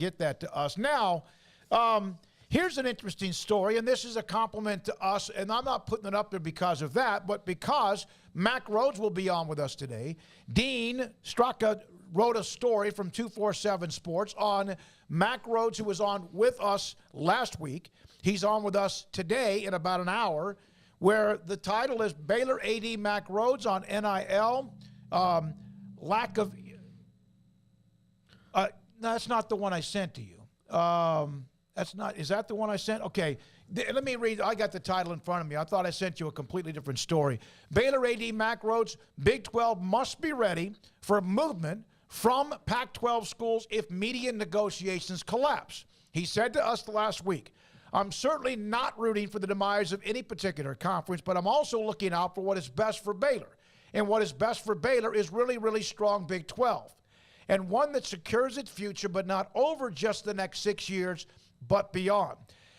get that to us. Now, here's an interesting story, and this is a compliment to us, and I'm not putting it up there because of that, but because Mac Rhodes will be on with us today. Dean Straka wrote a story from 247 Sports on Mac Rhodes, who was on with us last week. He's on with us today in about an hour, where the title is Baylor AD Mac Rhodes on NIL, lack of... that's not the one I sent to you. That's not, is that the one I sent? Okay, let me read. I got the title in front of me. I thought I sent you a completely different story. Baylor AD Mac Rhodes, Big 12 must be ready for movement from Pac-12 schools if media negotiations collapse. He said to us last week, I'm certainly not rooting for the demise of any particular conference, but I'm also looking out for what is best for Baylor. And what is best for Baylor is really, really strong Big 12. And one that secures its future, but not over just the next 6 years, but beyond.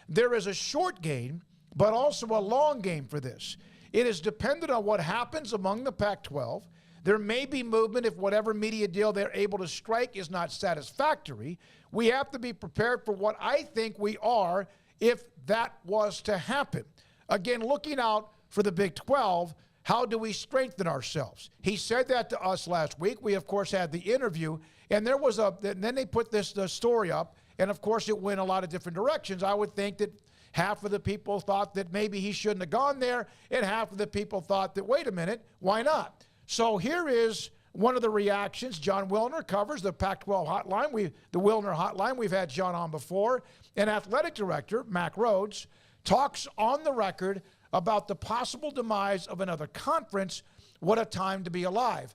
There is a short game, but also a long game for this. It is dependent on what happens among the Pac-12. There may be movement if whatever media deal they're able to strike is not satisfactory. We have to be prepared for what I think we are if that was to happen. Again, looking out for the Big 12, how do we strengthen ourselves? He said that to us last week. We, of course, had the interview, and there was then they put this story up, and, of course, it went a lot of different directions. I would think that half of the people thought that maybe he shouldn't have gone there, and half of the people thought that, wait a minute, why not? So here is one of the reactions. John Wilner covers the Pac-12 hotline, the Wilner hotline. We've had John on before. And athletic director, Mac Rhodes, talks on the record about the possible demise of another conference. What a time to be alive.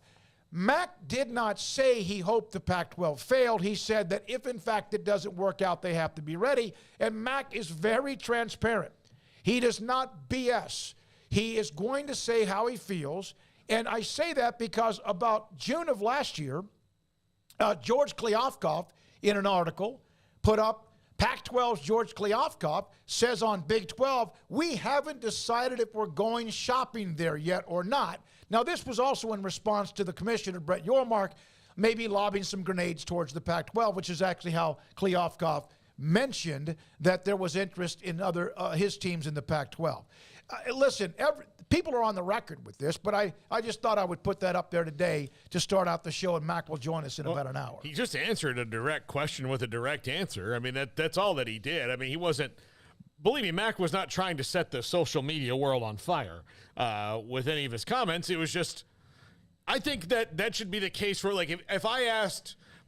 Mac did not say he hoped the Pac-12 failed. He said that if, in fact, it doesn't work out, they have to be ready. And Mac is very transparent. He does not BS. He is going to say how he feels. And I say that because about June of last year, George Kliavkoff, in an article, put up Pac-12's George Kliavkoff says on Big 12, we haven't decided if we're going shopping there yet or not. Now, this was also in response to the commissioner, Brett Yormark, maybe lobbing some grenades towards the Pac-12, which is actually how Kliavkoff mentioned that there was interest in other his teams in the Pac-12. Listen, people are on the record with this, but I just thought I would put that up there today to start out the show, and Mac will join us in about an hour. He just answered a direct question with a direct answer. I mean, that's all that he did. I mean, he wasn't – believe me, Mac was not trying to set the social media world on fire with any of his comments. It was just – I think that should be the case for – like if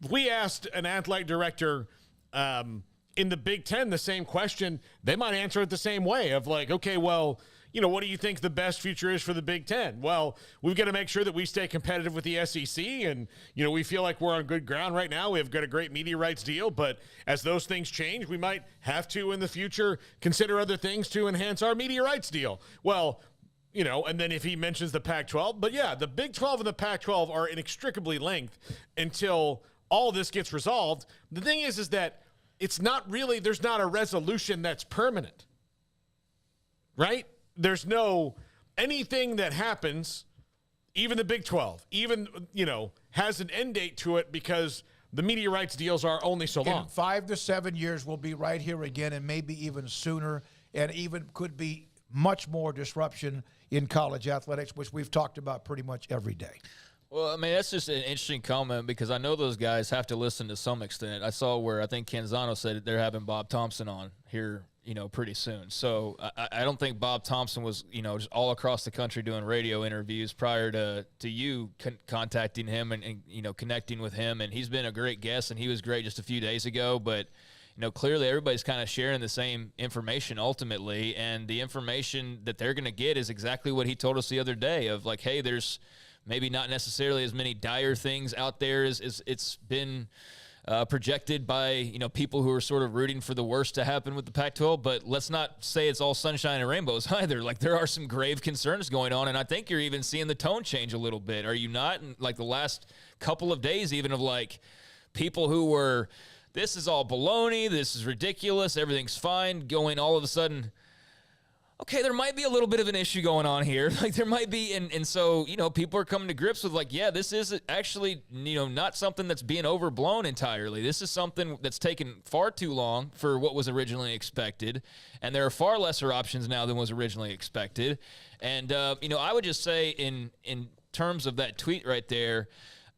we asked an athletic director in the Big Ten the same question, they might answer it the same way of like, okay, well – you know, what do you think the best future is for the Big Ten? Well, we've got to make sure that we stay competitive with the SEC, and, you know, we feel like we're on good ground right now. We've got a great media rights deal, but as those things change, we might have to, in the future, consider other things to enhance our media rights deal. Well, you know, and then if he mentions the Pac-12, but yeah, the Big 12 and the Pac-12 are inextricably linked until all this gets resolved. The thing is that it's not really, there's not a resolution that's permanent, right? There's no anything that happens, even the Big 12, even, you know, has an end date to it because the media rights deals are only so long. In 5 to 7 years, we'll be right here again, and maybe even sooner, and even could be much more disruption in college athletics, which we've talked about pretty much every day. Well, I mean, that's just an interesting comment because I know those guys have to listen to some extent. I saw where I think Canzano said they're having Bob Thompson on here, you know, pretty soon. So I don't think Bob Thompson was, you know, just all across the country doing radio interviews prior to you contacting him and, you know, connecting with him. And he's been a great guest, and he was great just a few days ago. But, you know, clearly everybody's kind of sharing the same information ultimately. And the information that they're going to get is exactly what he told us the other day of like, hey, there's maybe not necessarily as many dire things out there as it's been projected by, you know, people who are sort of rooting for the worst to happen with the Pac-12, but let's not say it's all sunshine and rainbows either. Like, there are some grave concerns going on, and I think you're even seeing the tone change a little bit. Are you not? In, like, the last couple of days even of, like, people who were, this is all baloney, this is ridiculous, everything's fine, going all of a sudden, okay, there might be a little bit of an issue going on here. Like there might be, and so, people are coming to grips with like, yeah, this is actually, not something that's being overblown entirely. This is something that's taken far too long for what was originally expected. And there are far lesser options now than was originally expected. And, I would just say in terms of that tweet right there,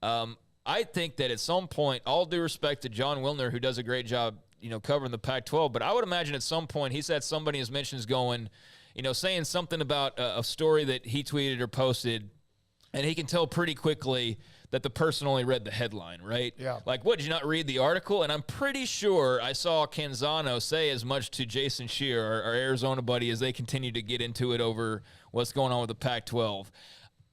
I think that at some point, all due respect to John Wilner, who does a great job, covering the Pac-12, but I would imagine at some point he's had somebody in his mentions going, saying something about a story that he tweeted or posted, and he can tell pretty quickly that the person only read the headline, right? Yeah. Like, what, did you not read the article? And I'm pretty sure I saw Canzano say as much to Jason Shear, our Arizona buddy, as they continue to get into it over what's going on with the Pac-12.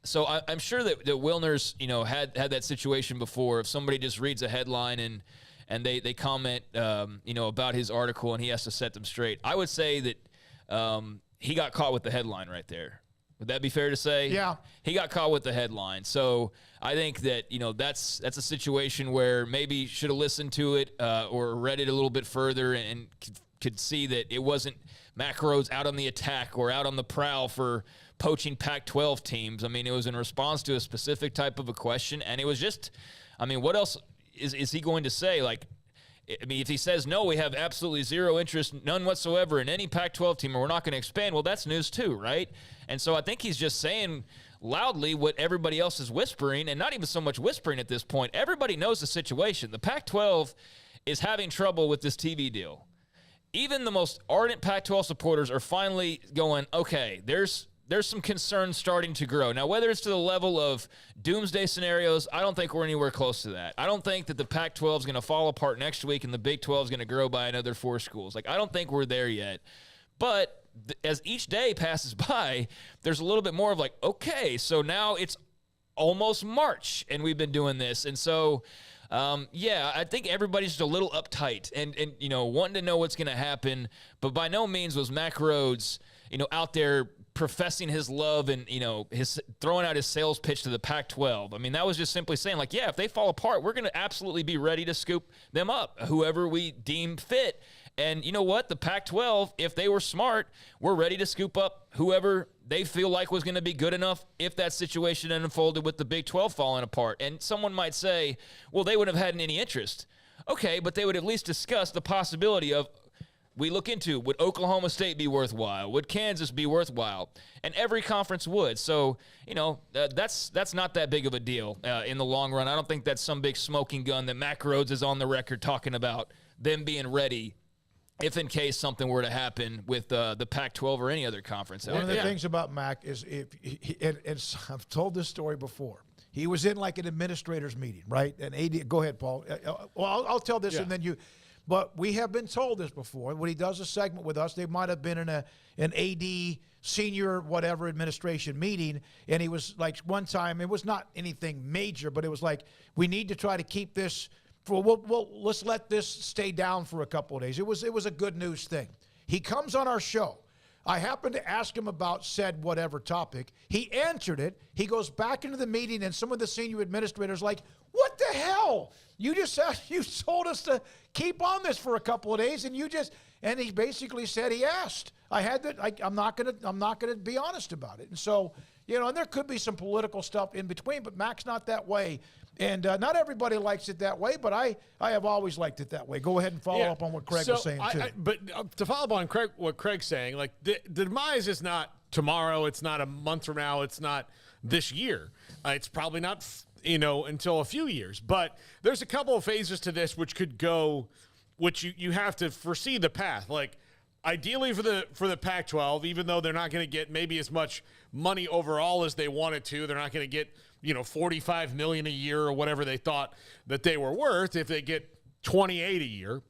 So I'm sure that Wilner's, had that situation before. If somebody just reads a headline and they comment, about his article and he has to set them straight. I would say that he got caught with the headline right there. Would that be fair to say? Yeah. He got caught with the headline. So I think that, that's a situation where maybe should have listened to it or read it a little bit further and could see that it wasn't Mack Rhoades out on the attack or out on the prowl for poaching Pac-12 teams. I mean, it was in response to a specific type of a question, and it was just, what else is he going to say? Like, if he says, no, we have absolutely zero interest, none whatsoever in any Pac-12 team, or we're not going to expand, well, that's news too, right? And so I think he's just saying loudly what everybody else is whispering, and not even so much whispering at this point. Everybody knows the situation. The Pac-12 is having trouble with this TV deal. Even the most ardent Pac-12 supporters are finally going, okay, there's some concern starting to grow. Now, whether it's to the level of doomsday scenarios, I don't think we're anywhere close to that. I don't think that the Pac-12 is going to fall apart next week and the Big 12 is going to grow by another 4 schools. Like, I don't think we're there yet. But as each day passes by, there's a little bit more of like, okay, so now it's almost March and we've been doing this. And so, I think everybody's just a little uptight and wanting to know what's going to happen. But by no means was Mack Rhoades, out there professing his love and, his throwing out his sales pitch to the Pac-12. I mean, that was just simply saying like, yeah, if they fall apart, we're going to absolutely be ready to scoop them up, whoever we deem fit. And you know what? The Pac-12, if they were smart, we're ready to scoop up whoever they feel like was going to be good enough if that situation unfolded with the Big 12 falling apart. And someone might say, well, they wouldn't have had any interest. Okay, but they would at least discuss the possibility of, we look into, would Oklahoma State be worthwhile? Would Kansas be worthwhile? And every conference would. So, that's not that big of a deal in the long run. I don't think that's some big smoking gun that Mack Rhoades is on the record talking about them being ready if in case something were to happen with the Pac-12 or any other conference. One of the things about Mack is, I've told this story before. He was in like an administrators meeting, right? And AD, go ahead, Paul. Well, I'll tell this and then you. But we have been told this before. When he does a segment with us, they might have been in an AD senior whatever administration meeting, and he was like one time, it was not anything major, but it was like, we need to try to keep this, let's let this stay down for a couple of days. It was a good news thing. He comes on our show. I happened to ask him about said whatever topic. He answered it. He goes back into the meeting, and some of the senior administrators like, what the hell? You told us to keep on this for a couple of days, and he basically said he asked. I'm not gonna be honest about it. And so, and there could be some political stuff in between, but Mack's not that way. And not everybody likes it that way, but I have always liked it that way. Go ahead and follow up on what Craig was saying, too. But to follow up on what Craig's saying, like the demise is not tomorrow. It's not a month from now. It's not this year. It's probably not, until a few years. But there's a couple of phases to this which could go, which you have to foresee the path. Like, ideally for the Pac-12, even though they're not going to get maybe as much money overall as they wanted to, they're not going to get $45 million a year or whatever they thought that they were worth. If they get 28 a year,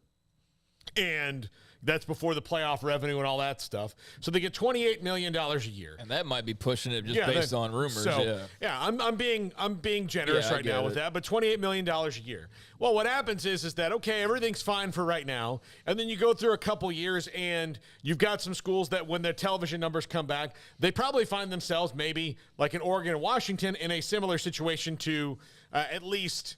and that's before the playoff revenue and all that stuff, so they get $28 million a year, and that might be pushing it just based on rumors. So, I'm being generous right now with that, but $28 million a year. Well, what happens is that, okay, everything's fine for right now, and then you go through a couple years, and you've got some schools that when their television numbers come back, they probably find themselves maybe like in Oregon and Washington in a similar situation to at least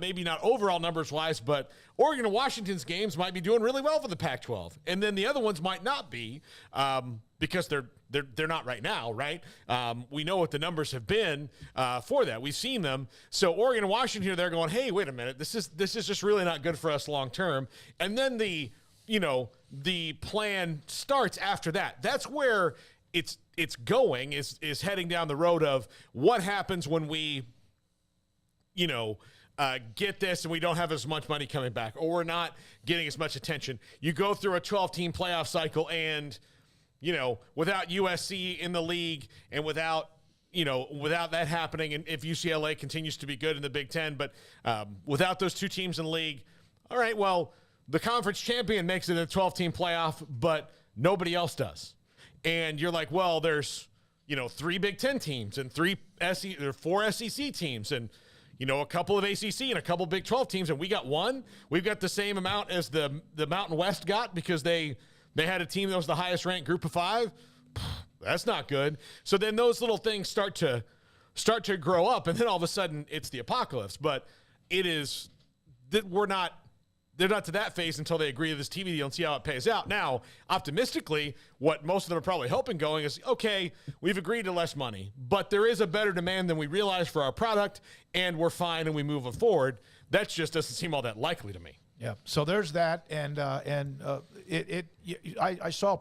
maybe not overall numbers wise, but Oregon and Washington's games might be doing really well for the Pac-12, and then the other ones might not be because they're not right now, right? We know what the numbers have been for that. We've seen them. So Oregon and Washington, they're going, hey, wait a minute, this is just really not good for us long term. And then the plan starts after that. That's where it's going is heading down the road of what happens when we get this and we don't have as much money coming back, or we're not getting as much attention. You go through a 12-team playoff cycle and, without USC in the league and without that happening, and if UCLA continues to be good in the Big Ten, but without those two teams in the league, all right, well, the conference champion makes it a 12-team playoff, but nobody else does. And you're like, well, there's, 3 Big Ten teams and 4 SEC teams and, a couple of ACC and a couple of Big 12 teams, and we got one. We've got the same amount as the Mountain West got because they had a team that was the highest ranked group of 5. That's not good. So then those little things start to grow up, and then all of a sudden it's the apocalypse. But it is that they're not to that phase until they agree to this TV deal and see how it pays out. Now, optimistically, what most of them are probably hoping going is, okay, we've agreed to less money, but there is a better demand than we realize for our product, and we're fine and we move it forward. That just doesn't seem all that likely to me. Yeah. So there's that, and I saw